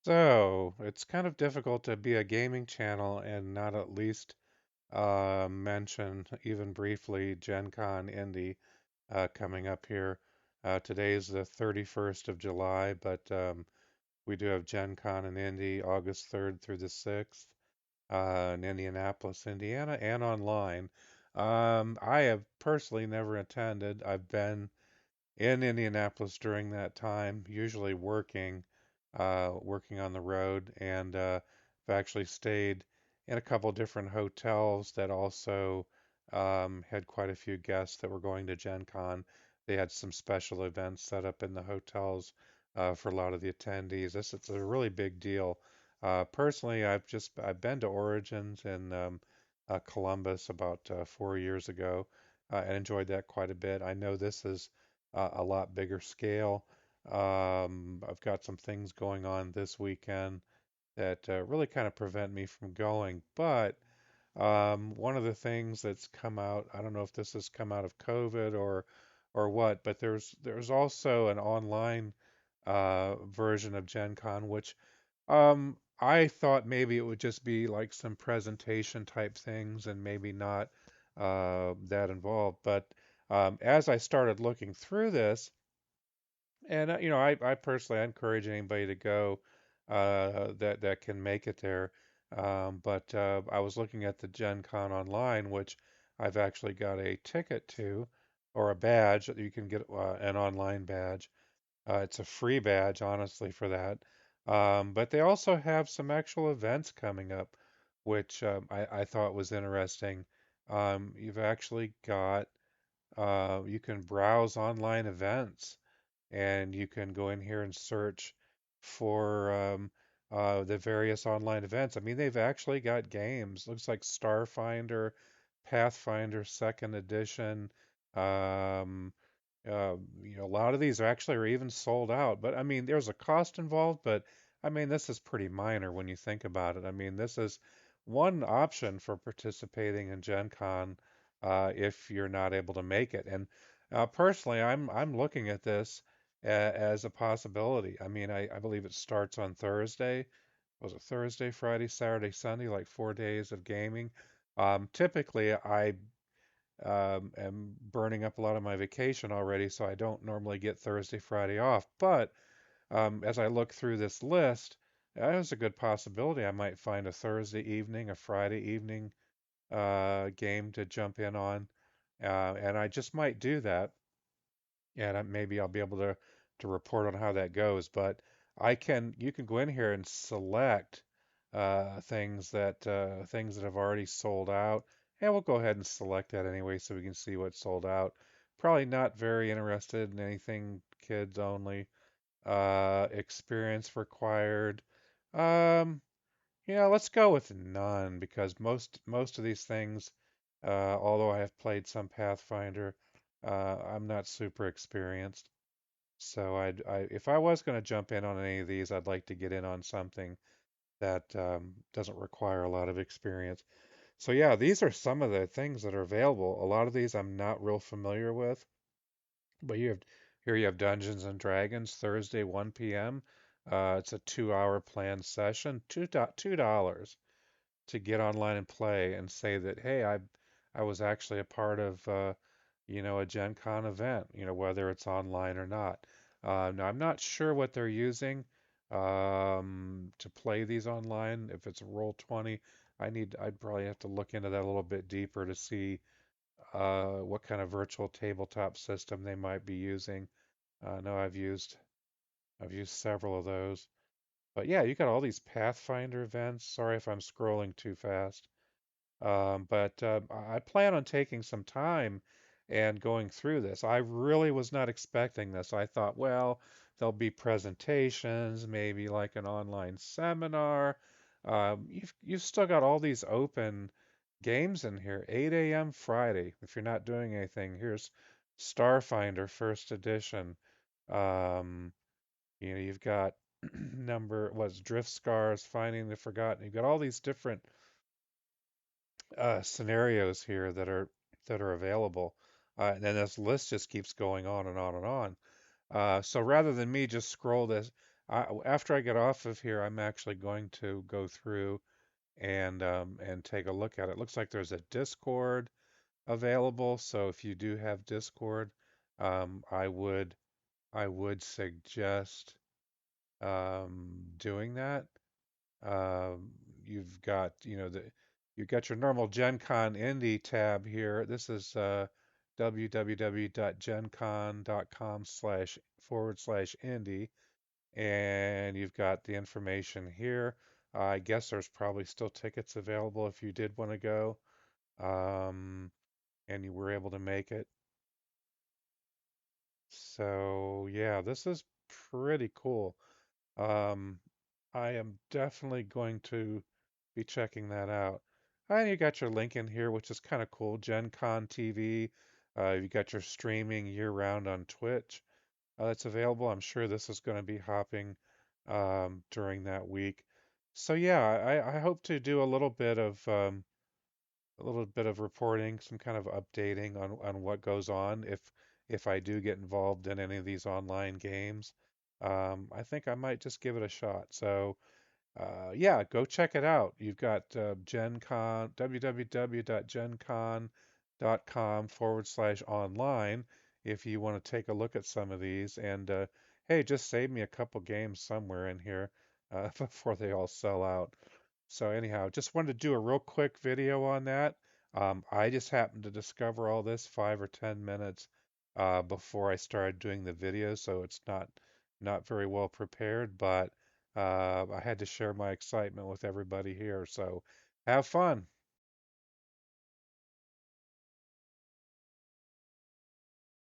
So, it's kind of difficult to be a gaming channel and not at least mention, even briefly, Gen Con Indy coming up here. Today is the 31st of July, but we do have Gen Con in Indy August 3rd through the 6th in Indianapolis, Indiana, and online. I have personally never attended. I've been in Indianapolis during that time, usually working on the road, and I've actually stayed in a couple different hotels that also had quite a few guests that were going to Gen Con. They had some special events set up in the hotels for a lot of the attendees. This is a really big deal. Personally, I've been to Origins in Columbus about 4 years ago and enjoyed that quite a bit. I know this is a lot bigger scale. I've got some things going on this weekend that really kind of prevent me from going. But one of the things that's come out, I don't know if this has come out of COVID or what, but there's also an online version of Gen Con, which I thought maybe it would just be like some presentation type things and maybe not that involved. But as I started looking through this, and I personally I encourage anybody to go that can make it there. But I was looking at the Gen Con online, which I've actually got a ticket to, or a badge that you can get an online badge. It's a free badge, honestly, for that. But they also have some actual events coming up, which I thought was interesting. You've actually got you can browse online events and you can go in here and search for the various online events. I mean, they've actually got games. Looks like Starfinder, Pathfinder Second Edition. Um, a lot of these are even sold out. But I mean, there's a cost involved, but I mean, this is pretty minor when you think about it. I mean, this is one option for participating in Gen Con if you're not able to make it. And personally, I'm looking at this as a possibility. I mean, I believe it starts on Thursday. Was it Thursday, Friday, Saturday, Sunday, like 4 days of gaming? Typically, I am burning up a lot of my vacation already, so I don't normally get Thursday, Friday off. But as I look through this list, there's a good possibility I might find a Thursday evening, a Friday evening game to jump in on, and I just might do that. And maybe I'll be able to report on how that goes. But you can go in here and select things that have already sold out, and we'll go ahead and select that anyway, so we can see what's sold out. Probably not very interested in anything kids only. Experience required. Um, let's go with none because most of these things, although I have played some Pathfinder, I'm not super experienced. So if I was going to jump in on any of these, I'd like to get in on something that doesn't require a lot of experience. So yeah, these are some of the things that are available. A lot of these I'm not real familiar with, but you have Dungeons and Dragons Thursday 1 p.m. It's a 2-hour planned session, $2 to get online and play and say that, hey, I was actually a part of a Gen Con event, whether it's online or not. Now I'm not sure what they're using to play these online. If it's Roll20, I'd probably have to look into that a little bit deeper to see what kind of virtual tabletop system they might be using. No, I've used several of those. But yeah, you got all these Pathfinder events. Sorry if I'm scrolling too fast. But I plan on taking some time and going through this. I really was not expecting this. I thought, well, there'll be presentations, maybe like an online seminar. You've still got all these open games in here. 8 a.m. Friday. If you're not doing anything, here's Starfinder First Edition. Um, you've got Drift Scars, Finding the Forgotten. You've got all these different scenarios here that are available. And then this list just keeps going on and on and on. So rather than me just scroll this, After I get off of here, I'm actually going to go through and take a look at it. Looks like there's a Discord available, so if you do have Discord, I would suggest doing that. Um, you've got, you've got your normal Gen Con Indie tab here. This is www.gencon.com/forward/indie, and you've got the information here. I guess there's probably still tickets available if you did want to go, and you were able to make it. So yeah, this is pretty cool. Um, I am definitely going to be checking that out. And you got your link in here, which is kind of cool. Gen Con TV. You got your streaming year round on Twitch. That's available. I'm sure this is going to be hopping during that week. So yeah, I hope to do a little bit of reporting, some kind of updating on what goes on if I do get involved in any of these online games. I think I might just give it a shot. So yeah, go check it out. You've got Gen Con, www.gencon.com/online if you want to take a look at some of these. And hey, just save me a couple games somewhere in here before they all sell out. So anyhow, just wanted to do a real quick video on that. I just happened to discover all this 5 or 10 minutes before I started doing the video, so it's not very well prepared, but I had to share my excitement with everybody here. So have fun.